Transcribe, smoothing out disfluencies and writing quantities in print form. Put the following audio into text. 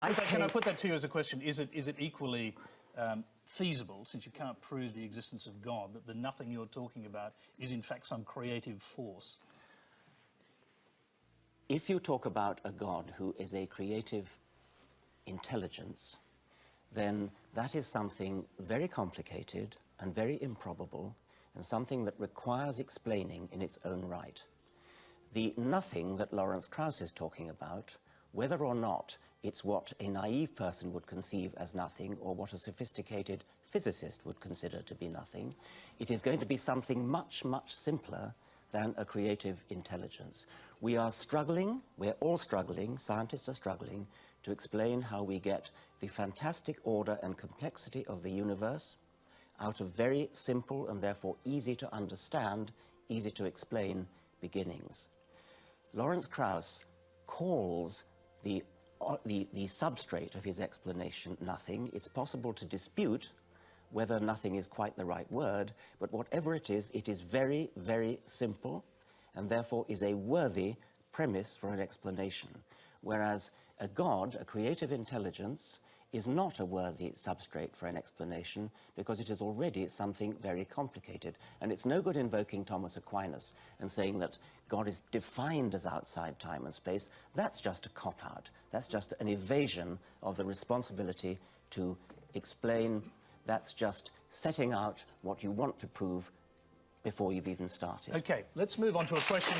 Can I put that to you as a question? Is it equally feasible, since you can't prove the existence of God, that the nothing you're talking about is in fact some creative force? If you talk about a God who is a creative intelligence, then that is something very complicated and very improbable, and something that requires explaining in its own right. The nothing that Lawrence Krauss is talking about, whether or not it's what a naive person would conceive as nothing, or what a sophisticated physicist would consider to be nothing, it is going to be something much, much simpler than a creative intelligence. We are struggling, we're all struggling, scientists are struggling, to explain how we get the fantastic order and complexity of the universe out of very simple and therefore easy to understand, easy to explain beginnings. Lawrence Krauss calls the substrate of his explanation nothing. It's possible to dispute whether nothing is quite the right word, but whatever it is very, very simple, and therefore is a worthy premise for an explanation. Whereas a God, a creative intelligence, is not a worthy substrate for an explanation, because it is already something very complicated. And it's no good invoking Thomas Aquinas and saying that God is defined as outside time and space. That's just a cop-out. That's just an evasion of the responsibility to explain. That's just setting out what you want to prove before you've even started. OK, let's move on to a question